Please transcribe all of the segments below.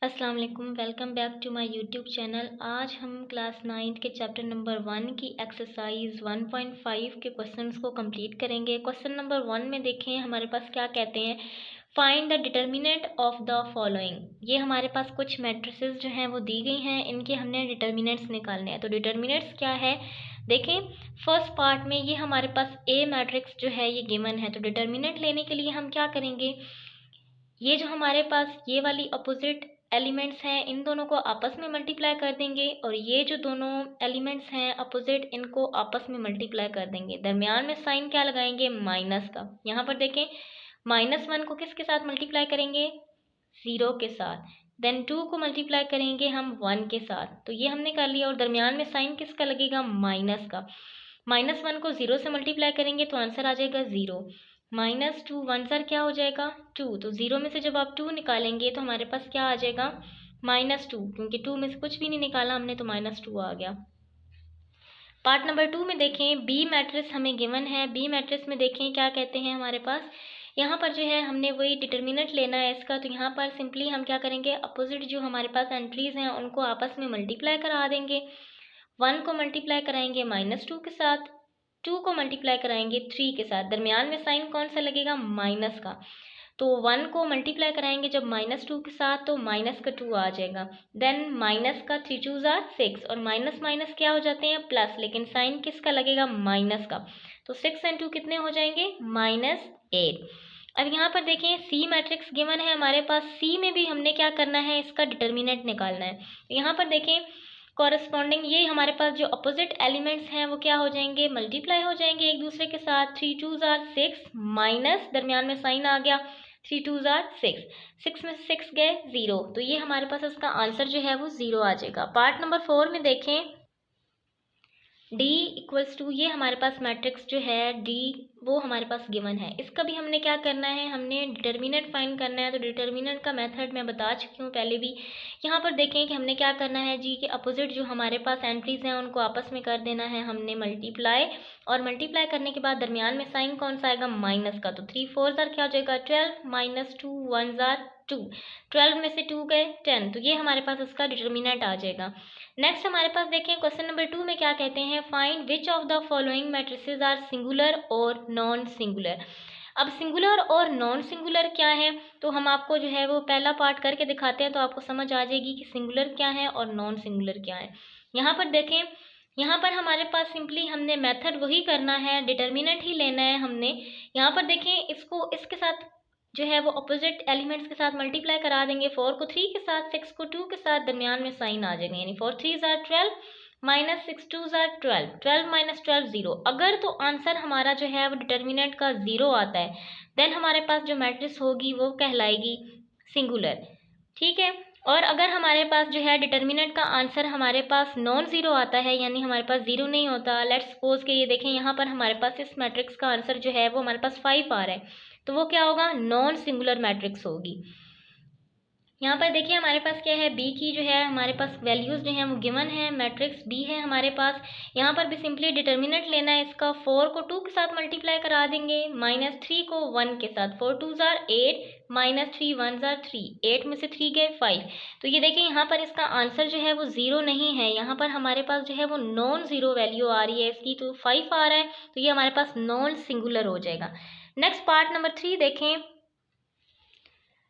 अस्सलाम वालेकुम, welcome back to my YouTube channel. आज हम क्लास 9 के चैप्टर नंबर 1 की एक्सरसाइज 1.5 के क्वेश्चंस को कंप्लीट करेंगे। क्वेश्चन नंबर 1 में देखें हमारे पास क्या कहते हैं, find the determinant of the following. ये हमारे पास कुछ मैट्रिसेस जो हैं वो दी गई हैं, इनके हमने डिटर्मिनेंट्स निकालने हैं। तो डिटर्मिनेंट्स क्या है देखें, फर्स्ट पार्ट में ये हमारे पास ए मैट्रिक्स जो है ये गिवन है। तो डिटर्मिनेंट लेने के लिए हम क्या करेंगे, ये जो हमारे पास ये वाली अपोजिट एलिमेंट्स हैं इन दोनों को आपस में मल्टीप्लाई कर देंगे, और ये जो दोनों एलिमेंट्स हैं अपोजिट इनको आपस में मल्टीप्लाई कर देंगे। दरमियान में साइन क्या लगाएंगे, माइनस का। यहाँ पर देखें -1 को किसके साथ मल्टीप्लाई करेंगे, 0 के साथ। देन 2 को मल्टीप्लाई करेंगे हम 1 के साथ। तो ये हमने कर लिया, और दरमियान में साइन किसका लगेगा, माइनस का। -1 को 0 से मल्टीप्लाई करेंगे तो आंसर आ जाएगा 0। -2 1 सर क्या हो जाएगा 2। तो 0 में से जब आप 2 निकालेंगे तो हमारे पास क्या आ जाएगा, -2, क्योंकि 2 में से कुछ भी नहीं निकाला हमने तो -2 आ गया। पार्ट नंबर 2 में देखें, बी मैट्रिक्स हमें गिवन है। बी मैट्रिक्स में देखें क्या कहते हैं हमारे पास, यहाँ पर जो है हमने वही डिटर्मिनेंट लेना है इसका। तो यहाँ पर सिंपली हम क्या करेंगे, अपोजिट जो हमारे पास एंट्रीज हैं उनको आपस में मल्टीप्लाई करा देंगे। 1 को मल्टीप्लाई कराएंगे -2 के साथ, 2 को मल्टीप्लाई कराएंगे 3 के साथ। दरमियान में साइन कौन सा लगेगा, माइनस का। तो 1 को मल्टीप्लाई कराएंगे जब -2 के साथ तो माइनस का 2 आ जाएगा। देन माइनस का 3 2 ज़ार 6, और माइनस माइनस क्या हो जाते हैं, प्लस, लेकिन साइन किसका लगेगा, माइनस का। तो 6 एंड 2 कितने हो जाएंगे, -8। अब यहाँ पर देखें सी मैट्रिक्स गिवन है हमारे पास। सी में भी हमने क्या करना है, इसका डिटर्मिनेंट निकालना है। यहाँ पर देखें कॉरस्पॉन्डिंग ये हमारे पास जो अपोजिट एलिमेंट्स हैं वो क्या हो जाएंगे, मल्टीप्लाई हो जाएंगे एक दूसरे के साथ। 3 2 ज़ार 6, माइनस दरमियान में साइन आ गया, 3 2 ज़ार 6, 6 में से 6 गए 0। तो ये हमारे पास इसका आंसर जो है वो 0 आ जाएगा। पार्ट नंबर 4 में देखें, D इक्वल्स टू, ये हमारे पास मैट्रिक्स जो है D वो हमारे पास गिवन है। इसका भी हमने क्या करना है, हमने डिटर्मिनेंट फाइंड करना है। तो डिटर्मिनेंट का मेथड मैं बता चुकी हूँ पहले भी। यहाँ पर देखें कि हमने क्या करना है, जी के अपोजिट जो हमारे पास एंट्रीज हैं उनको आपस में कर देना है हमने मल्टीप्लाई, और मल्टीप्लाई करने के बाद दरमियान में साइन कौन सा आएगा, माइनस का। तो 3 4 ज़ार क्या हो जाएगा 12, -2 1 ज़ार 2, 12 में से 2 गए 10। तो ये हमारे पास इसका डिटर्मिनेंट आ जाएगा। नेक्स्ट हमारे पास देखें क्वेश्चन नंबर 2 में क्या कहते हैं, find which of the following matrices are singular और नॉन सिंगुलर। अब सिंगुलर और नॉन सिंगुलर क्या है, तो हम आपको जो है वो पहला पार्ट करके दिखाते हैं तो आपको समझ आ जाएगी कि सिंगुलर क्या है और नॉन सिंगुलर क्या है। यहाँ पर देखें, यहाँ पर हमारे पास सिंपली हमने मेथड वही करना है, डिटर्मिनेंट ही लेना है हमने। यहाँ पर देखें इसको इसके साथ जो है वो अपोजिट एलिमेंट्स के साथ मल्टीप्लाई करा देंगे। 4 को 3 के साथ, 6 को 2 के साथ, दरमियान में साइन आ जाएंगे, यानी 4 3 ज़ार 12, -6 2 ज़ार 12, 12 - 12 0। अगर तो आंसर हमारा जो है वो डिटर्मिनेंट का 0 आता है, देन हमारे पास जो मैट्रिक्स होगी वो कहलाएगी सिंगुलर, ठीक है। और अगर हमारे पास जो है डिटर्मिनेंट का आंसर हमारे पास नॉन ज़ीरो आता है, यानी हमारे पास 0 नहीं होता, लेट्स सपोज कि ये देखें यहाँ पर हमारे पास इस मैट्रिक्स का आंसर जो है वो हमारे पास 5 आ रहा है, तो वो क्या होगा, नॉन सिंगुलर मैट्रिक्स होगी। यहाँ पर देखिए हमारे पास क्या है, बी की जो है हमारे पास वैल्यूज़ जो हैं वो गिवन है, मैट्रिक्स बी है हमारे पास। यहाँ पर भी सिंपली डिटर्मिनेंट लेना है इसका। 4 को 2 के साथ मल्टीप्लाई करा देंगे, -3 को 1 के साथ, 4 2 ज़ार 8, -3 1 ज़ार 3, 8 में से 3 गए 5। तो ये देखिए यहाँ पर इसका आंसर जो है वो 0 नहीं है, यहाँ पर हमारे पास जो है वो नॉन ज़ीरो वैल्यू आ रही है इसकी, तो 5 आ रहा है, तो ये हमारे पास नॉन सिंगुलर हो जाएगा। नेक्स्ट पार्ट नंबर 3 देखें,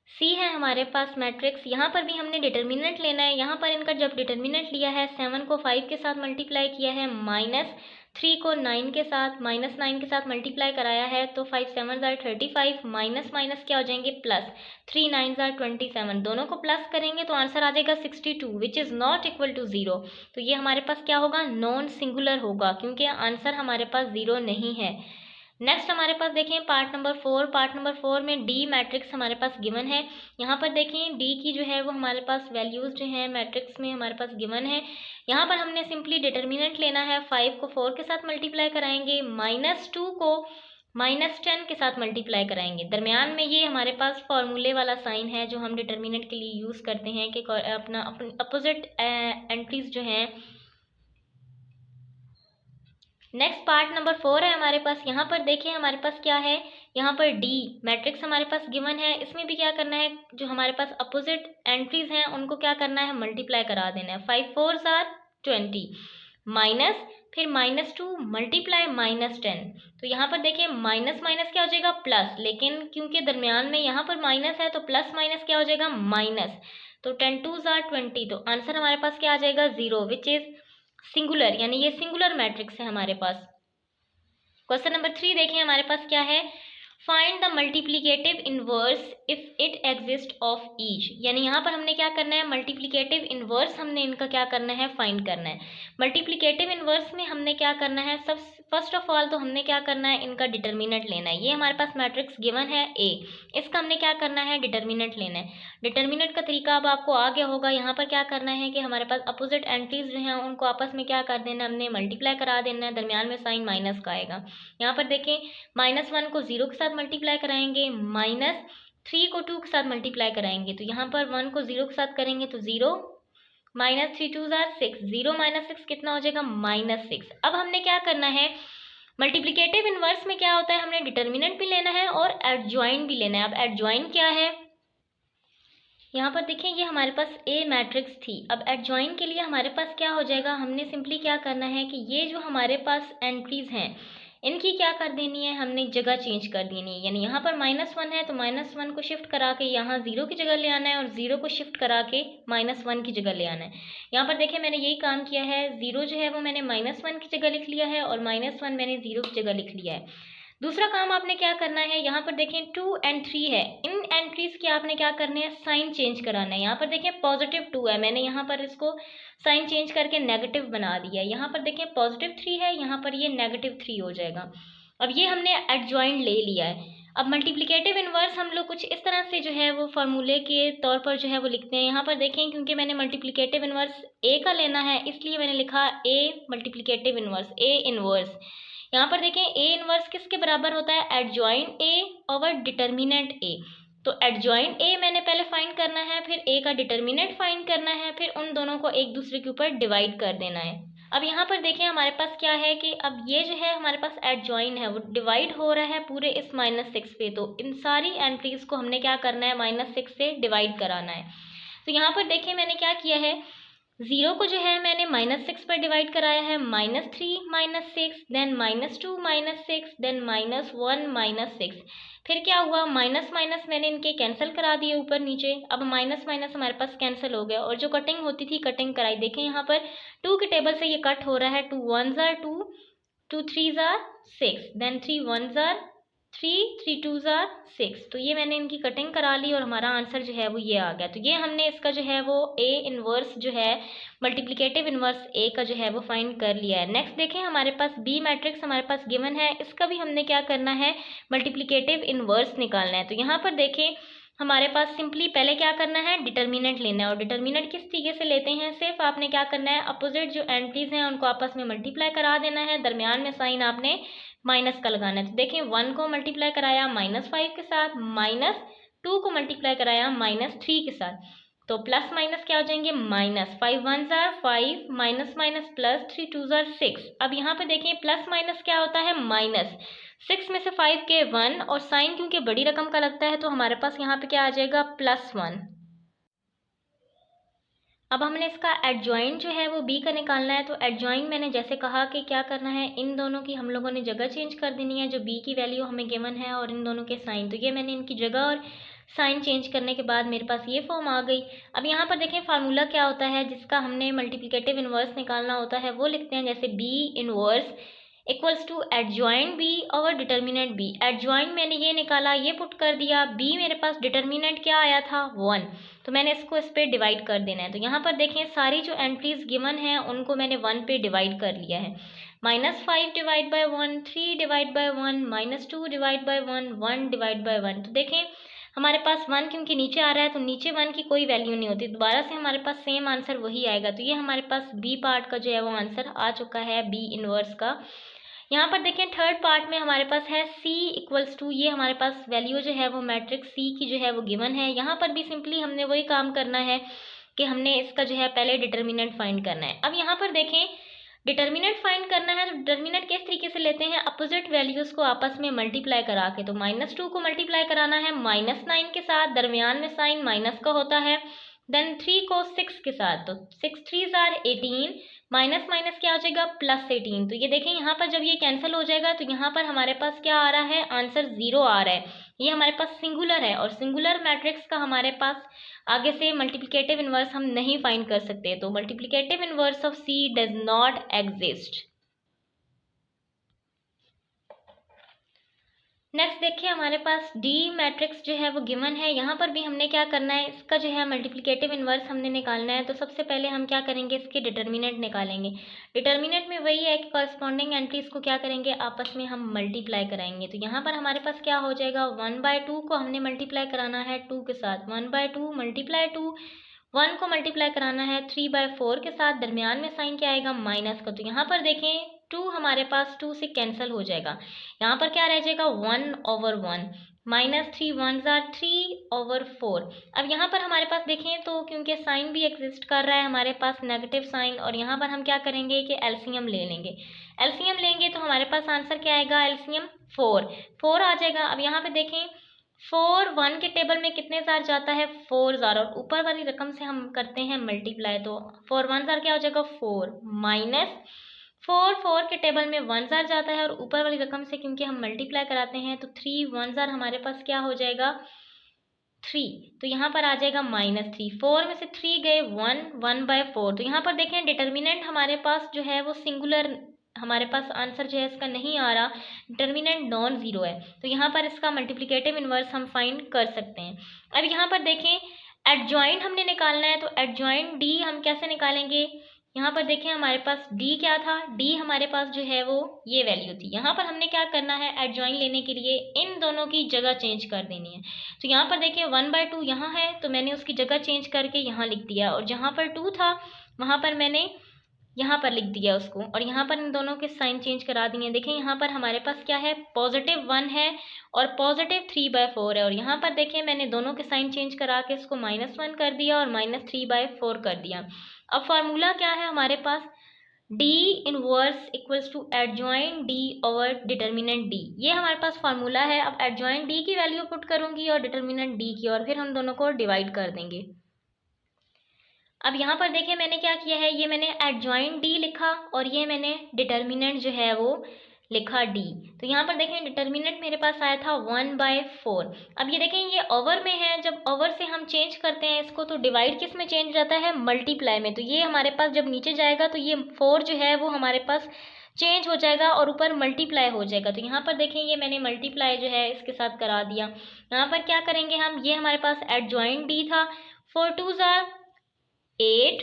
सी है हमारे पास मैट्रिक्स। यहाँ पर भी हमने डिटर्मिनेंट लेना है। यहाँ पर इनका जब डिटर्मिनेंट लिया है, 7 को 5 के साथ मल्टीप्लाई किया है, -3 को 9 के साथ, -9 के साथ मल्टीप्लाई कराया है, तो 5 7 ज़ार 35, माइनस माइनस क्या हो जाएंगे, प्लस, 3 9 ज़ार 27, दोनों को प्लस करेंगे तो आंसर आ जाएगा 62, which is not equal to 0। तो ये हमारे पास क्या होगा, नॉन सिंगुलर होगा, क्योंकि आंसर हमारे पास 0 नहीं है। नेक्स्ट हमारे पास देखें पार्ट नंबर 4। पार्ट नंबर 4 में डी मैट्रिक्स हमारे पास गिवन है। यहाँ पर देखें डी की जो है वो हमारे पास वैल्यूज़ जो हैं मैट्रिक्स में हमारे पास गिवन है। यहाँ पर हमने सिंपली डिटर्मिनेंट लेना है। 5 को 4 के साथ मल्टीप्लाई कराएंगे, -2 को -10 के साथ मल्टीप्लाई कराएंगे। दरमियान में ये हमारे पास फॉर्मूले वाला साइन है जो हम डिटर्मिनेंट के लिए यूज़ करते हैं कि अपना अपोजिट एंट्रीज जो हैं नेक्स्ट पार्ट नंबर 4 है हमारे पास। यहाँ पर देखिए हमारे पास क्या है, यहाँ पर डी मैट्रिक्स हमारे पास गिवन है। इसमें भी क्या करना है, जो हमारे पास अपोजिट एंट्रीज हैं उनको क्या करना है, मल्टीप्लाई करा देना है। 5 4 आर 20 माइनस फिर -2 मल्टीप्लाई -10। तो यहाँ पर देखिए माइनस माइनस क्या हो जाएगा प्लस, लेकिन क्योंकि दरमियान में यहाँ पर माइनस है तो प्लस माइनस क्या हो जाएगा माइनस। तो 10 2 आर 20, तो आंसर हमारे पास क्या आ जाएगा 0, विच इज सिंगुलर, यानी ये सिंगुलर मैट्रिक्स है हमारे पास। क्वेश्चन नंबर 3 देखिए हमारे पास क्या है, find the multiplicative inverse if it exist of each. यानी यहाँ पर हमने क्या करना है, मल्टीप्लीकेटिव इनवर्स हमने इनका क्या करना है, फाइंड करना है। मल्टीप्लीकेटिव इनवर्स में हमने क्या करना है, सब फर्स्ट ऑफ ऑल तो हमने क्या करना है, इनका डिटर्मिनेंट लेना है। ये हमारे पास मैट्रिक्स गिवन है ए, इसका हमने क्या करना है, डिटर्मिनेंट लेना है। डिटर्मिनेंट का तरीका अब आपको आ गया होगा। यहाँ पर क्या करना है कि हमारे पास अपोजिट एंट्रीज जो हैं उनको आपस में क्या कर देना, हमने मल्टीप्लाई करा देना है। दरमियान में साइन माइनस का आएगा। यहाँ पर देखें -1 को 0 के साथ मल्टीप्लाई कराएंगे, -3 को 2 के साथ मल्टीप्लाई कराएंगे। तो यहाँ पर 1 को 0 के साथ करेंगे तो 0, -3 2 6, 0 -6 कितना हो जाएगा -6। अब हमने क्या करना है, मल्टीप्लिकेटिव इनवर्स में क्या होता है, हमने डिटर्मिनेंट भी लेना है और एडजॉइन भी लेना है। अब एडजॉइन क्या है, यहाँ पर देखें ये हमारे पास ए मैट्रिक्स थी। अब एडजॉइन के लिए हमारे पास क्या हो जाएगा, हमने सिंपली क्या करना है कि ये जो हमारे पास एंट्रीज हैं इनकी क्या कर देनी है, हमने जगह चेंज कर देनी है। यानी यहाँ पर -1 है तो -1 को शिफ्ट करा के यहाँ 0 की जगह ले आना है और 0 को शिफ्ट करा के -1 की जगह ले आना है। यहाँ पर देखिए मैंने यही काम किया है, 0 जो है वो मैंने -1 की जगह लिख लिया है और -1 मैंने 0 की जगह लिख लिया है। दूसरा काम आपने क्या करना है, यहाँ पर देखें 2 और 3 है, इन एंट्रीज के आपने क्या करने हैं, साइन चेंज कराना है। यहाँ पर देखें +2 है, मैंने यहाँ पर इसको साइन चेंज करके नेगेटिव बना दिया है। यहाँ पर देखें +3 है, यहाँ पर ये -3 हो जाएगा। अब ये हमने एडजॉइंट ले लिया है। अब मल्टीप्लिकेटिव इनवर्स हम लोग कुछ इस तरह से जो है वो फार्मूले के तौर पर जो है वो लिखते हैं। यहाँ पर देखें क्योंकि मैंने मल्टीप्लिकेटिव इनवर्स ए का लेना है इसलिए मैंने लिखा ए मल्टीप्लिकेटिव इनवर्स, ए इनवर्स। यहाँ पर देखें ए इनवर्स किसके बराबर होता है, एडजॉइंट ए और डिटर्मिनेंट ए। तो एडजॉइंट ए मैंने पहले फाइंड करना है, फिर ए का डिटर्मिनेंट फाइंड करना है, फिर उन दोनों को एक दूसरे के ऊपर डिवाइड कर देना है। अब यहाँ पर देखें हमारे पास क्या है कि अब ये जो है हमारे पास एडजॉइन है वो डिवाइड हो रहा है पूरे इस -6 पे। तो इन सारी एंट्रीज को हमने क्या करना है, -6 से डिवाइड कराना है। तो यहाँ पर देखें मैंने क्या किया है, 0 को जो है मैंने -6 पर डिवाइड कराया है, -3 -6 देन -2 -6 देन -1 -6। फिर क्या हुआ, माइनस माइनस मैंने इनके कैंसिल करा दिए ऊपर नीचे। अब माइनस माइनस हमारे पास कैंसिल हो गया और जो कटिंग होती थी कटिंग कराई। देखें यहाँ पर 2 के टेबल से ये कट हो रहा है, 2 1s are 2, 2 3s are 6, then 3 1s are 3, 3 2s are 6। तो ये मैंने इनकी कटिंग करा ली और हमारा आंसर जो है वो ये आ गया। तो ये हमने इसका जो है वो ए इनवर्स जो है मल्टीप्लिकेटिव इनवर्स ए का जो है वो फाइंड कर लिया है। नेक्स्ट देखें हमारे पास बी मैट्रिक्स हमारे पास गिवन है, इसका भी हमने क्या करना है, मल्टीप्लिकेटिव इनवर्स निकालना है। तो यहाँ पर देखें हमारे पास सिंपली पहले क्या करना है, डिटर्मिनेंट लेना है। और डिटर्मिनेंट किस तरीके से लेते हैं, सिर्फ आपने क्या करना है, अपोजिट जो एंट्रीज हैं उनको आपस में मल्टीप्लाई करा देना है, दरमियान में साइन आपने माइनस का लगाना है। तो देखें 1 को मल्टीप्लाई कराया -5 के साथ, -2 को मल्टीप्लाई कराया -3 के साथ, तो प्लस माइनस क्या हो जाएंगे, -5 1s are 5, minus minus plus, 3 2s are 6। अब यहाँ पे देखें प्लस माइनस क्या होता है, -6 में से 5 के 1 और साइन क्योंकि बड़ी रकम का लगता है तो हमारे पास यहाँ पे क्या आ जाएगा, +1। अब हमने इसका एडजॉइंट जो है वो बी का निकालना है। तो एडजॉइंट मैंने जैसे कहा कि क्या करना है, इन दोनों की हम लोगों ने जगह चेंज कर देनी है, जो बी की वैल्यू हमें गिवन है और इन दोनों के साइन। तो ये मैंने इनकी जगह और साइन चेंज करने के बाद मेरे पास ये फॉर्म आ गई। अब यहाँ पर देखें फार्मूला क्या होता है जिसका हमने मल्टीप्लिकेटिव इनवर्स निकालना होता है, वो लिखते हैं जैसे B inverse equals to adjoint B और डिटर्मिनेंट बी। एडजॉइंट मैंने ये निकाला, ये पुट कर दिया, बी मेरे पास डिटर्मिनेंट क्या आया था 1, तो मैंने इसको इस पर डिवाइड कर देना है। तो यहाँ पर देखें सारी जो एंट्रीज गिवन हैं उनको मैंने 1 पे डिवाइड कर लिया है। -5 divide by 1, 3 divide by 1, -2 divide by 1, 1 divide by 1। तो देखें हमारे पास 1 क्योंकि नीचे आ रहा है तो नीचे 1 की कोई वैल्यू नहीं होती, दोबारा से हमारे पास सेम आंसर वही आएगा। तो ये हमारे पास बी पार्ट का जो है वो आंसर आ चुका है, बी इनवर्स का। यहाँ पर देखें थर्ड पार्ट में हमारे पास है C इक्वल्स टू, ये हमारे पास वैल्यू जो है वो मैट्रिक्स C की जो है वो गिवन है। यहाँ पर भी सिंपली हमने वही काम करना है कि हमने इसका जो है पहले डिटर्मिनेंट फाइंड करना है। अब यहाँ पर देखें डिटर्मिनेंट फाइंड करना है तो डिटर्मिनेंट किस तरीके से लेते हैं, अपोजिट वैल्यूज को आपस में मल्टीप्लाई करा के। तो -2 को मल्टीप्लाई कराना है -9 के साथ, दरमियान में साइन माइनस का होता है। देन 3 को 6 के साथ, तो 6 3 आर 18, माइनस माइनस क्या हो जाएगा +18। तो ये देखें यहाँ पर जब ये कैंसिल हो जाएगा तो यहाँ पर हमारे पास क्या आ रहा है, आंसर 0 आ रहा है। ये हमारे पास सिंगुलर है और सिंगुलर मैट्रिक्स का हमारे पास आगे से मल्टीप्लिकेटिव इनवर्स हम नहीं फाइंड कर सकते। तो multiplicative inverse of C does not exist. Next देखिए हमारे पास डी मैट्रिक्स जो है वो गिवन है। यहाँ पर भी हमने क्या करना है, इसका जो है मल्टीप्लिकेटिव इनवर्स हमने निकालना है। तो सबसे पहले हम क्या करेंगे, इसके डिटर्मिनेंट निकालेंगे। डिटर्मिनेंट में वही है कि कॉरस्पॉन्डिंग एंट्रीज को क्या करेंगे, आपस में हम मल्टीप्लाई कराएंगे। तो यहाँ पर हमारे पास क्या हो जाएगा, 1/2 को हमने मल्टीप्लाई कराना है 2 के साथ, 1/2 मल्टीप्लाई 2, 1 को मल्टीप्लाई कराना है 3/4 के साथ, दरमियान में साइन क्या आएगा, माइनस का। तो यहाँ पर देखें 2 हमारे पास 2 से कैंसिल हो जाएगा, यहाँ पर क्या रह जाएगा 1/1, -3 1s आर 3/4। अब यहाँ पर हमारे पास देखें तो क्योंकि साइन भी एग्जिस्ट कर रहा है हमारे पास नेगेटिव साइन, और यहाँ पर हम क्या करेंगे कि एलसीएम ले लेंगे। एलसीएम लेंगे तो हमारे पास आंसर क्या आएगा, एलसीएम 4 आ जाएगा। अब यहाँ पे देखें 4 1 के टेबल में कितने जार जाता है, 4 जार, और ऊपर वाली रकम से हम करते हैं मल्टीप्लाई। तो 4 1 जार क्या हो जाएगा 4, माइनस 4 के टेबल में 1 जार जाता है और ऊपर वाली रकम से क्योंकि हम मल्टीप्लाई कराते हैं तो 3 1 जार हमारे पास क्या हो जाएगा 3। तो यहाँ पर आ जाएगा -3, 4 में से 3 गए 1/4। तो यहाँ पर देखें डिटर्मिनेंट हमारे पास जो है वो सिंगुलर, हमारे पास आंसर जो है इसका नहीं आ रहा, डिटर्मिनेंट नॉन जीरो है। तो यहाँ पर इसका मल्टीप्लिकेटिव इनवर्स हम फाइंड कर सकते हैं। अब यहाँ पर देखें एडजॉइंट हमने निकालना है, तो एडजॉइंट डी हम कैसे निकालेंगे, यहाँ पर देखें हमारे पास डी क्या था, डी हमारे पास जो है वो ये वैल्यू थी। यहाँ पर हमने क्या करना है, एडजॉइन लेने के लिए इन दोनों की जगह चेंज कर देनी है। तो यहाँ पर देखें 1/2 यहाँ है तो मैंने उसकी जगह चेंज करके यहाँ लिख दिया, और जहाँ पर 2 था वहाँ पर मैंने यहाँ पर लिख दिया उसको, और यहाँ पर इन दोनों के साइन चेंज करा दिए। देखें यहाँ पर हमारे पास क्या है, +1 है और +3/4 है, और यहाँ पर देखें मैंने दोनों के साइन चेंज करा के इसको -1 कर दिया और -3/4 कर दिया। अब फार्मूला क्या है हमारे पास, D inverse equals to adjoint D over determinant D, ये हमारे पास फार्मूला है। अब एडजॉइंट डी की वैल्यू पुट करूंगी और डिटर्मिनेंट डी की, और फिर हम दोनों को डिवाइड कर देंगे। अब यहाँ पर देखें मैंने क्या किया है, ये मैंने एडजॉइंट डी लिखा और ये मैंने डिटर्मिनेंट जो है वो लिखा डी। तो यहाँ पर देखें डिटर्मिनेंट मेरे पास आया था 1/4। अब ये देखें ये ओवर में है, जब ओवर से हम चेंज करते हैं इसको तो डिवाइड किस में चेंज रहता है, मल्टीप्लाई में। तो ये हमारे पास जब नीचे जाएगा तो ये 4 जो है वो हमारे पास चेंज हो जाएगा और ऊपर मल्टीप्लाई हो जाएगा। तो यहाँ पर देखें ये मैंने मल्टीप्लाई जो है इसके साथ करा दिया। यहाँ पर क्या करेंगे हम, ये हमारे पास एडजॉइंट डी था, 4 2s आर 8,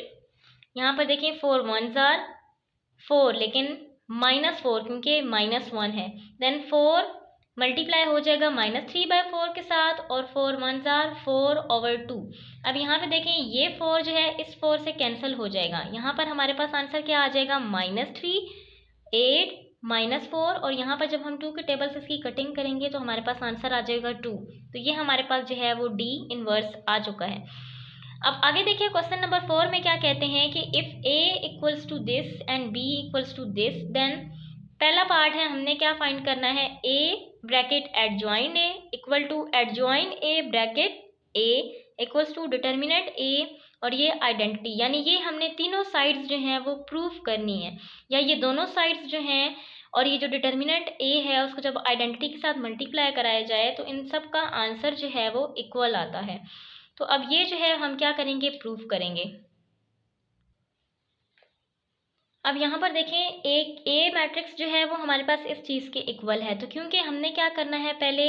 यहाँ पर देखिए 4 1s आर 4, लेकिन -4 क्योंकि -1 है। देन 4 मल्टीप्लाई हो जाएगा -3/4 के साथ, और 4 1s आर 4/2। अब यहाँ पे देखें ये 4 जो है इस 4 से कैंसिल हो जाएगा, यहाँ पर हमारे पास आंसर क्या आ जाएगा, -3 8 -4, और यहाँ पर जब हम 2 के टेबल से इसकी कटिंग करेंगे तो हमारे पास आंसर आ जाएगा 2। तो ये हमारे पास जो है वो डी इनवर्स आ चुका है। अब आगे देखिए क्वेश्चन नंबर 4 में क्या कहते हैं कि if a equals to this and b equals to this, then पहला पार्ट है हमने क्या फाइंड करना है, a bracket adjoint a equal to adjoint a bracket a equals to determinant a, और ये आइडेंटिटी, यानी ये हमने तीनों साइड्स जो हैं वो प्रूफ करनी है, या ये दोनों साइड्स जो हैं और ये जो डिटर्मिनेंट a है उसको जब आइडेंटिटी के साथ मल्टीप्लाई कराया जाए तो इन सब का आंसर जो है वो इक्वल आता है। तो अब ये जो है हम क्या करेंगे, प्रूफ करेंगे। अब यहाँ पर देखें एक ए मैट्रिक्स जो है वो हमारे पास इस चीज़ के इक्वल है, तो क्योंकि हमने क्या करना है, पहले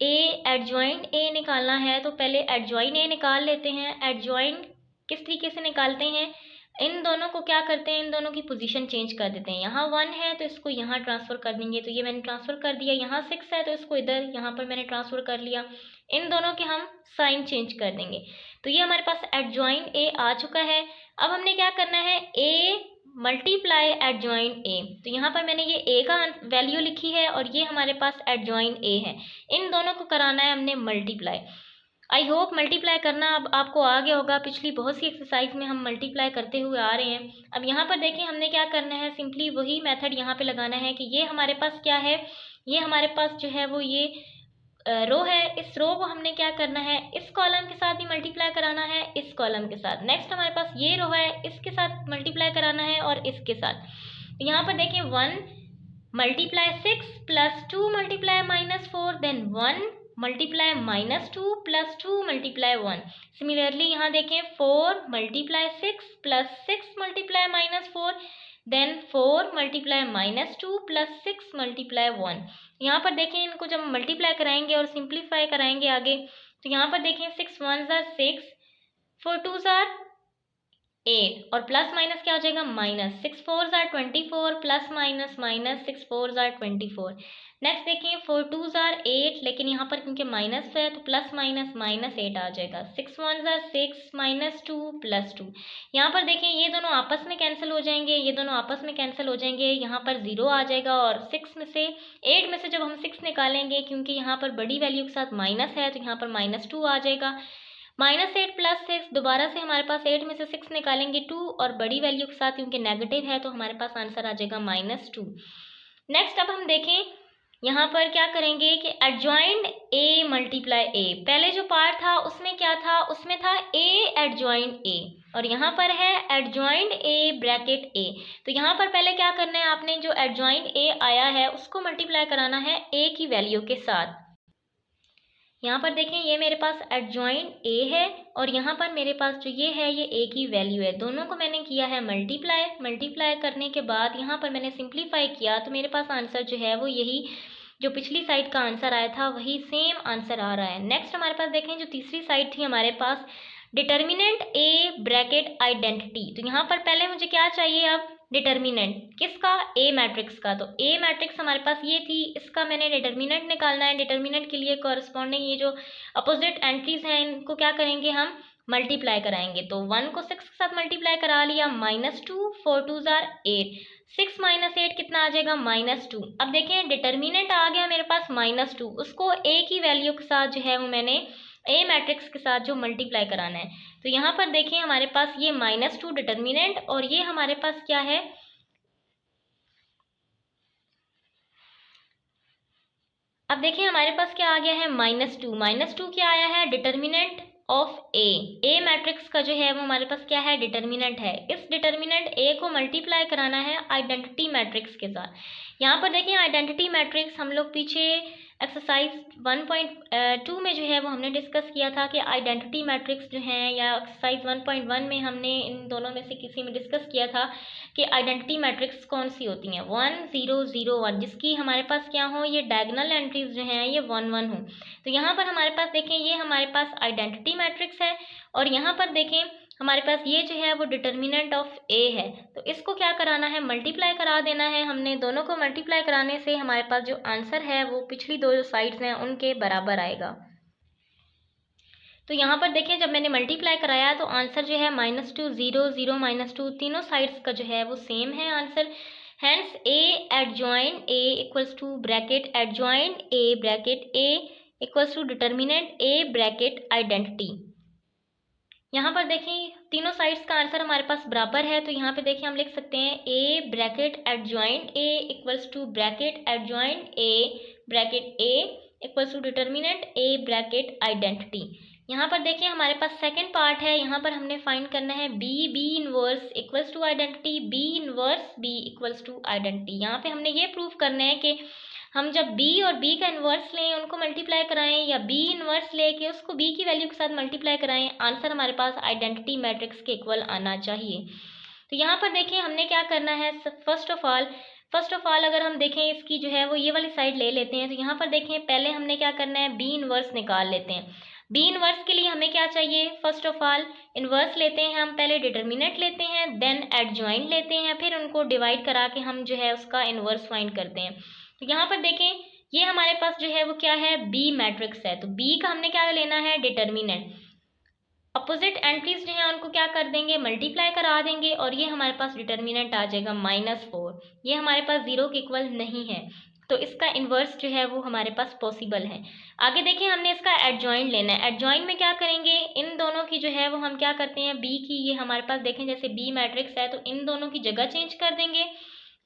ए एडजॉइंट ए निकालना है, तो पहले एडजॉइंट ए निकाल लेते हैं। एडजॉइंट किस तरीके से निकालते हैं, इन दोनों को क्या करते हैं, इन दोनों की पोजीशन चेंज कर देते हैं। यहाँ 1 है तो इसको यहाँ ट्रांसफ़र कर देंगे, तो ये मैंने ट्रांसफ़र कर दिया। यहाँ 6 है तो इसको इधर यहाँ पर मैंने ट्रांसफ़र कर लिया। इन दोनों के हम साइन चेंज कर देंगे। तो ये हमारे पास एडजॉइंट ए आ चुका है। अब हमने क्या करना है, ए मल्टीप्लाई एडजॉइंट ए, तो यहाँ पर मैंने ये ए का वैल्यू लिखी है और ये हमारे पास एडजॉइंट ए है। इन दोनों को कराना है हमने मल्टीप्लाई। आई होप मल्टीप्लाई करना अब आपको आ गया होगा। पिछली बहुत सी एक्सरसाइज में हम मल्टीप्लाई करते हुए आ रहे हैं। अब यहाँ पर देखें हमने क्या करना है, सिंपली वही मेथड यहाँ पे लगाना है कि ये हमारे पास क्या है, ये हमारे पास जो है वो ये रो है। इस रो को हमने क्या करना है, इस कॉलम के साथ ही मल्टीप्लाई कराना है, इस कॉलम के साथ। नेक्स्ट हमारे पास ये रो है, इसके साथ मल्टीप्लाई कराना है और इसके साथ। यहाँ पर देखें 1 multiply 6 plus 2 multiply -4, then 1 multiply -2 plus 2 multiply 1। Similarly यहाँ देखें 4 multiply 6 plus 6 multiply -4, then 4 multiply -2 plus 6 multiply 1। यहाँ पर देखें इनको जब मल्टीप्लाई कराएंगे और सिंप्लीफाई कराएंगे आगे, तो यहाँ पर देखें 6 1s are 6, 4 2s are 8 और प्लस माइनस क्या हो जाएगा minus. 6 4s are 24 plus minus minus 6 4s are 24। Next देखिए 4 2s are 8, लेकिन यहाँ पर क्योंकि माइनस है तो प्लस माइनस माइनस 8 आ जाएगा। 6 1s are 6 -2 प्लस 2। यहाँ पर देखें ये दोनों आपस में कैंसिल हो जाएंगे, ये दोनों आपस में कैंसिल हो जाएंगे, यहाँ पर 0 आ जाएगा और 6 में से 8 में से जब हम 6 निकालेंगे, क्योंकि यहाँ पर बड़ी वैल्यू के साथ माइनस है तो यहाँ पर -2 आ जाएगा। -8 प्लस 6, दोबारा से हमारे पास 8 में से 6 निकालेंगे 2 और बड़ी वैल्यू के साथ क्योंकि नेगेटिव है तो हमारे पास आंसर आ जाएगा -2। नेक्स्ट अब हम देखें यहाँ पर क्या करेंगे कि एडजॉइंड a मल्टीप्लाई a। पहले जो पार्ट था उसमें क्या था, उसमें था a एडजॉइंड a और यहाँ पर है एडजॉइंड a ब्रैकेट a। तो यहाँ पर पहले क्या करना है, आपने जो एडजॉइंड a आया है उसको मल्टीप्लाई कराना है a की वैल्यू के साथ। यहाँ पर देखें ये मेरे पास एडजॉइंट a है और यहाँ पर मेरे पास जो ये है ये a की वैल्यू है। दोनों को मैंने किया है मल्टीप्लाई। मल्टीप्लाई करने के बाद यहाँ पर मैंने सिंप्लीफाई किया तो मेरे पास आंसर जो है वो यही जो पिछली साइड का आंसर आया था वही सेम आंसर आ रहा है। नेक्स्ट हमारे पास देखें जो तीसरी साइड थी हमारे पास डिटर्मिनेंट a ब्रैकेट आइडेंटिटी। तो यहाँ पर पहले मुझे क्या चाहिए, अब डिटर्मिनेंट किसका, ए मैट्रिक्स का। तो ए मैट्रिक्स हमारे पास ये थी, इसका मैंने डिटर्मिनेंट निकालना है। डिटर्मिनेंट के लिए कॉरस्पॉन्डिंग ये जो अपोजिट एंट्रीज हैं इनको क्या करेंगे, हम मल्टीप्लाई कराएंगे। तो 1 को 6 के साथ मल्टीप्लाई करा लिया, -2 4 2s are 8, 6 -8 कितना आ जाएगा -2। अब देखें डिटर्मिनेंट आ गया मेरे पास -2, उसको a की वैल्यू के साथ जो है वो मैंने ए मैट्रिक्स के साथ जो मल्टीप्लाई कराना है। तो यहाँ पर देखिए हमारे पास ये -2 डिटर्मिनेंट और ये हमारे पास क्या है, अब देखिए हमारे पास क्या आ गया है -2। -2 क्या आया है, डिटर्मिनेंट ऑफ ए मैट्रिक्स का जो है वो हमारे पास क्या है, डिटर्मिनेंट है। इस डिटर्मिनेंट ए को मल्टीप्लाई कराना है आइडेंटिटी मैट्रिक्स के साथ। यहाँ पर देखिए आइडेंटिटी मैट्रिक्स हम लोग पीछे एक्सरसाइज 1.2 में जो है वो हमने डिस्कस किया था कि आइडेंटिटी मैट्रिक्स जो हैं, या एक्सरसाइज 1.1 में हमने इन दोनों में से किसी में डिस्कस किया था कि आइडेंटिटी मैट्रिक्स कौन सी होती हैं, 1 0 0 1, जिसकी हमारे पास क्या हो, ये डायगोनल एंट्रीज जो हैं ये 1 1 हो। तो यहाँ पर हमारे पास देखें ये हमारे पास आइडेंटिटी मैट्रिक्स है और यहाँ पर देखें हमारे पास ये जो है वो डिटर्मिनेंट ऑफ ए है। तो इसको क्या कराना है, मल्टीप्लाई करा देना है हमने। दोनों को मल्टीप्लाई कराने से हमारे पास जो आंसर है वो पिछली दो जो साइड्स हैं उनके बराबर आएगा। तो यहाँ पर देखें जब मैंने मल्टीप्लाई कराया तो आंसर जो है -2 0 0 -2 तीनों साइड्स का जो है वो सेम है answer. Hence A adjoint A equals to bracket adjoint A bracket A equals to determinant A bracket identity. यहाँ पर देखें तीनों साइड्स का आंसर हमारे पास बराबर है। तो यहाँ पे देखिए हम लिख सकते हैं A bracket adjoint A equals to bracket adjoint A bracket A equals to determinant A bracket identity. यहाँ पर देखिए हमारे पास सेकंड पार्ट है, यहाँ पर हमने फाइंड करना है B inverse equals to identity, B inverse B equals to identity. यहाँ पे हमने ये प्रूव करना है कि हम जब b और b का इन्वर्स लें उनको मल्टीप्लाई कराएं, या b इन्वर्स लेके उसको b की वैल्यू के साथ मल्टीप्लाई कराएं, आंसर हमारे पास आइडेंटिटी मैट्रिक्स के इक्वल आना चाहिए। तो यहाँ पर देखिए हमने क्या करना है, फर्स्ट ऑफ ऑल अगर हम देखें इसकी जो है वो ये वाली साइड ले लेते हैं। तो यहाँ पर देखें पहले हमने क्या करना है, b इन्वर्स निकाल लेते हैं। b इन्वर्स के लिए हमें क्या चाहिए, फर्स्ट ऑफ ऑल इन्वर्स लेते हैं हम, पहले डिटर्मिनेंट लेते हैं, देन एडजॉइंट लेते हैं, फिर उनको डिवाइड करा के हम जो है उसका इन्वर्स फाइंड करते हैं। तो यहाँ पर देखें ये हमारे पास जो है वो क्या है, बी मैट्रिक्स है। तो बी का हमने क्या लेना है, डिटर्मिनेंट। अपोजिट एंट्रीज जो है उनको क्या कर देंगे, मल्टीप्लाई करा देंगे और ये हमारे पास डिटर्मिनेंट आ जाएगा -4। ये हमारे पास 0 के इक्वल नहीं है। तो इसका इन्वर्स जो है वो हमारे पास पॉसिबल है। आगे देखिए, हमने इसका एडजॉइंट लेना है। एडजॉइंट में क्या करेंगे, इन दोनों की जो है वो हम क्या करते हैं, बी की, ये हमारे पास देखें जैसे बी मैट्रिक्स है, तो इन दोनों की जगह चेंज कर देंगे,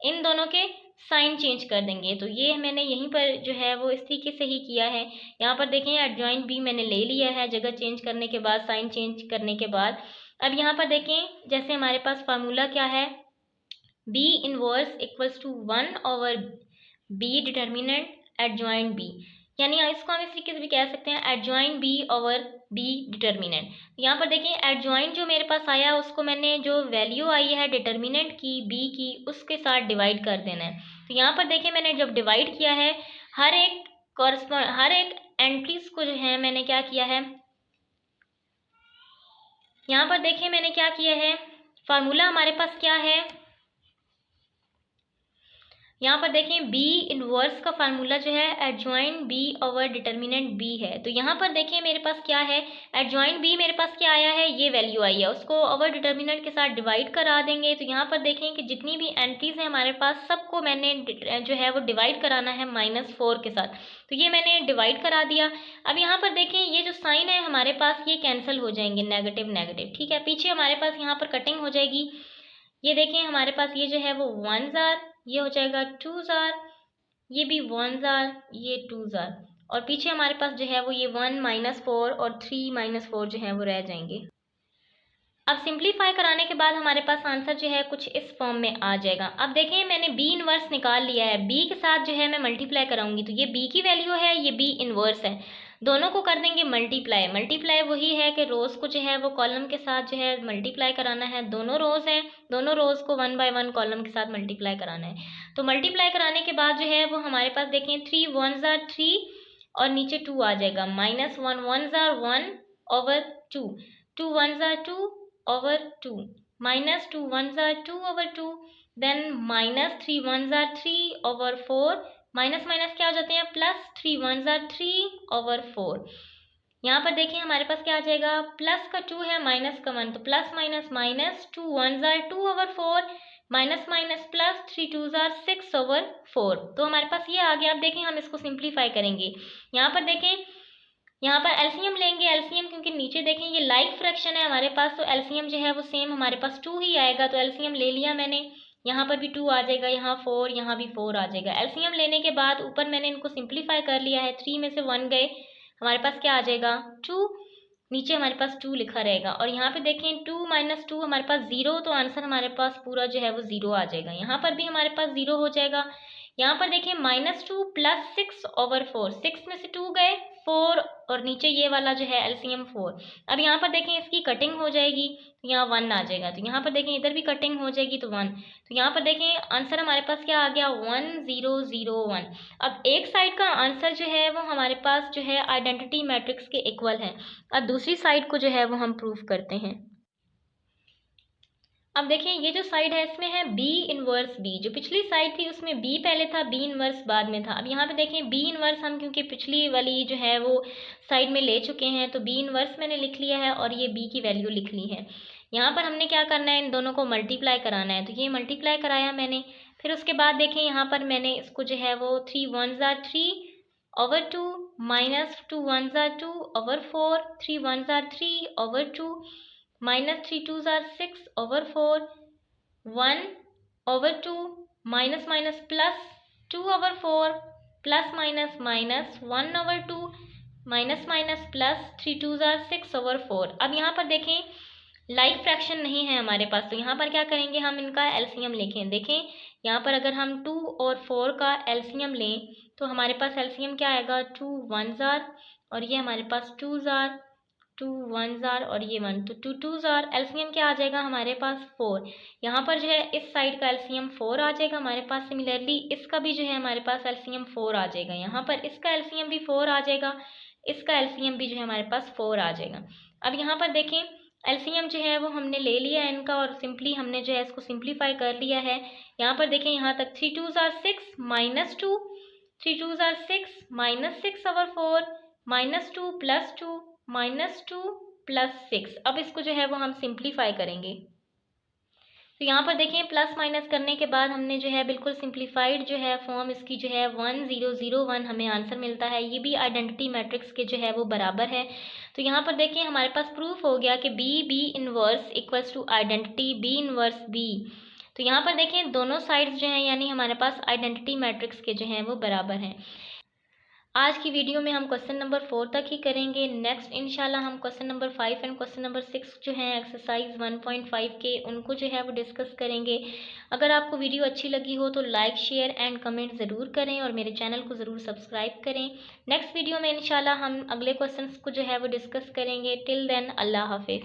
इन दोनों के साइन चेंज कर देंगे। तो ये मैंने यहीं पर जो है वो इस तरीके से ही किया है। यहाँ पर देखें एडजॉइंट बी मैंने ले लिया है जगह चेंज करने के बाद, साइन चेंज करने के बाद। अब यहाँ पर देखें जैसे हमारे पास फार्मूला क्या है, B inverse equals to 1/b determinant adjoint B, यानी इसको हम इस तरीके से भी कह सकते हैं एडजॉइंट b/b डिटर्मिनेंट। यहाँ पर देखिए एडजॉइंट जो मेरे पास आया उसको मैंने जो वैल्यू आई है डिटर्मिनेंट की b की उसके साथ डिवाइड कर देना है। तो यहाँ पर देखिए मैंने जब डिवाइड किया है, हर एक एंट्रीज को जो है मैंने क्या किया है, यहाँ पर देखिए मैंने क्या किया है, फार्मूला हमारे पास क्या है, यहाँ पर देखें बी इनवर्स का फार्मूला जो है adjoint B over determinant B है। तो यहाँ पर देखिए मेरे पास क्या है, एडजॉइंट बी मेरे पास क्या आया है, ये वैल्यू आई है, उसको ओवर डिटर्मिनेंट के साथ डिवाइड करा देंगे। तो यहाँ पर देखें कि जितनी भी एंट्रीज है हमारे पास सबको मैंने जो है वो डिवाइड कराना है -4 के साथ। तो ये मैंने डिवाइड करा दिया। अब यहाँ पर देखें ये जो साइन है हमारे पास ये कैंसिल हो जाएंगे, नेगेटिव नेगेटिव, ठीक है। पीछे हमारे पास यहाँ पर कटिंग हो जाएगी, ये देखें हमारे पास ये जो है वो 1s, ये हो जाएगा 2s, ये भी 1s, ये 2s, और पीछे हमारे पास जो है वो ये 1 -4 और 3 -4 जो है वो रह जाएंगे। अब सिंप्लीफाई कराने के बाद हमारे पास आंसर जो है कुछ इस फॉर्म में आ जाएगा। अब देखें मैंने बी इनवर्स निकाल लिया है, बी के साथ जो है मैं मल्टीप्लाई कराऊंगी, तो ये बी की वैल्यू है, ये बी इनवर्स है, दोनों को कर देंगे मल्टीप्लाई। मल्टीप्लाई वही है कि रोज को जो है वो कॉलम के साथ जो है मल्टीप्लाई कराना है, दोनों रोज हैं, दोनों रोज को 1 बाय 1 कॉलम के साथ मल्टीप्लाई कराना है। तो मल्टीप्लाई कराने के बाद जो है वो हमारे पास देखें 3 1s 3 और नीचे 2 आ जाएगा, -1 1s 1/2, 2 1s 2 over 2, -2 1s 2 over 2, then -3 1s 3 over 4, minus minus क्या हो जाते हैं, +3 1s 3 over 4। यहाँ पर देखिए हमारे पास क्या आ जाएगा, प्लस का 2 है, माइनस का 1, तो plus minus -2 1s 2 over 4, minus minus plus 3 2s 6 over 4। तो हमारे पास ये आ गया। अब देखें हम इसको सिंप्लीफाई करेंगे, यहाँ पर देखें, यहाँ पर एलसीएम लेंगे, एलसीएम क्योंकि नीचे देखें ये लाइक फ्रैक्शन है हमारे पास, तो एलसीएम जो है वो सेम हमारे पास 2 ही आएगा। तो एलसीएम ले लिया मैंने, यहाँ पर भी 2 आ जाएगा, यहाँ 4, यहाँ भी 4 आ जाएगा। एलसीएम लेने के बाद ऊपर मैंने इनको सिंप्लीफाई कर लिया है, 3 में से 1 गए, हमारे पास क्या आ जाएगा 2, नीचे हमारे पास 2 लिखा रहेगा, और यहाँ पे देखें 2 - 2 हमारे पास 0, तो आंसर हमारे पास पूरा जो है वो 0 आ जाएगा। यहाँ पर भी हमारे पास 0 हो जाएगा। यहाँ पर देखिए -2 + 6 over 4, 6 में से 2 गए, 4, और नीचे ये वाला जो है एलसीएम 4। अब यहाँ पर देखें इसकी कटिंग हो जाएगी, तो यहाँ 1 आ जाएगा, तो यहाँ पर देखें इधर भी कटिंग हो जाएगी तो 1, तो यहाँ पर देखें आंसर हमारे पास क्या आ गया 1 0 0 1। अब एक साइड का आंसर जो है वो हमारे पास जो है आइडेंटिटी मैट्रिक्स के इक्वल है। अब दूसरी साइड को जो है वो हम प्रूव करते हैं। अब देखिए ये जो साइड है इसमें है बी इनवर्स बी, जो पिछली साइड थी उसमें बी पहले था, बी इनवर्स बाद में था। अब यहाँ पे देखें बी इनवर्स हम क्योंकि पिछली वाली जो है वो साइड में ले चुके हैं, तो बी इनवर्स मैंने लिख लिया है और ये बी की वैल्यू लिख ली है। यहाँ पर हमने क्या करना है, इन दोनों को मल्टीप्लाई कराना है, तो ये मल्टीप्लाई कराया मैंने। फिर उसके बाद देखें यहाँ पर मैंने इसको जो है वो 3 1s 3 over 2, -2 1s 2 over 4, 3 1s 3 over 2, -3 2s 6 over 4, 1 over 2, minus minus plus 2 over 4, plus minus minus 1 over 2, minus minus plus 3 2s 6 over 4। अब यहाँ पर देखें लाइक फ्रैक्शन नहीं है हमारे पास, तो यहाँ पर क्या करेंगे, हम इनका एलसीएम लिखें। देखें यहाँ पर अगर हम 2 और 4 का एलसीएम लें तो हमारे पास एलसीएम क्या आएगा, 2 1s और ये हमारे पास 2s, 2 1s और ये 1, तो 2 2s, एलसीएम क्या आ जाएगा हमारे पास 4। यहाँ पर जो है इस साइड का एलसीएम 4 आ जाएगा हमारे पास, सिमिलरली इसका भी जो है हमारे पास एलसीएम 4 आ जाएगा। यहाँ पर इसका एलसीएम भी 4 आ जाएगा, इसका एलसीएम भी जो है हमारे पास 4 आ जाएगा। अब यहाँ पर देखें एलसीएम जो है वो हमने ले लिया है इनका, और सिंपली हमने जो है इसको सिंप्लीफाई कर लिया है। यहाँ पर देखें यहाँ तक 3 2s 6 -2, 3 2s 6 -6 over 4, -2 + 2, -2 + 6। अब इसको जो है वो हम सिंप्लीफाई करेंगे। तो यहाँ पर देखें प्लस माइनस करने के बाद हमने जो है बिल्कुल सिंप्लीफाइड जो है फॉर्म इसकी जो है 1001 हमें आंसर मिलता है। ये भी आइडेंटिटी मैट्रिक्स के जो है वो बराबर है। तो यहाँ पर देखें हमारे पास प्रूफ हो गया कि B inverse equals to identity B inverse B. तो यहाँ पर देखें दोनों साइड्स जो हैं यानी हमारे पास आइडेंटिटी मैट्रिक्स के जो हैं वो बराबर हैं। आज की वीडियो में हम क्वेश्चन नंबर 4 तक ही करेंगे। नेक्स्ट इंशाल्लाह हम question number 5 and question number 6 जो हैं एक्सरसाइज 1.5 के उनको जो है वो डिस्कस करेंगे। अगर आपको वीडियो अच्छी लगी हो तो लाइक शेयर एंड कमेंट ज़रूर करें और मेरे चैनल को ज़रूर सब्सक्राइब करें। नेक्स्ट वीडियो में इंशाल्लाह हम अगले क्वेश्चन को जो है वो डिस्कस करेंगे। टिल देन अल्लाह हाफिज़।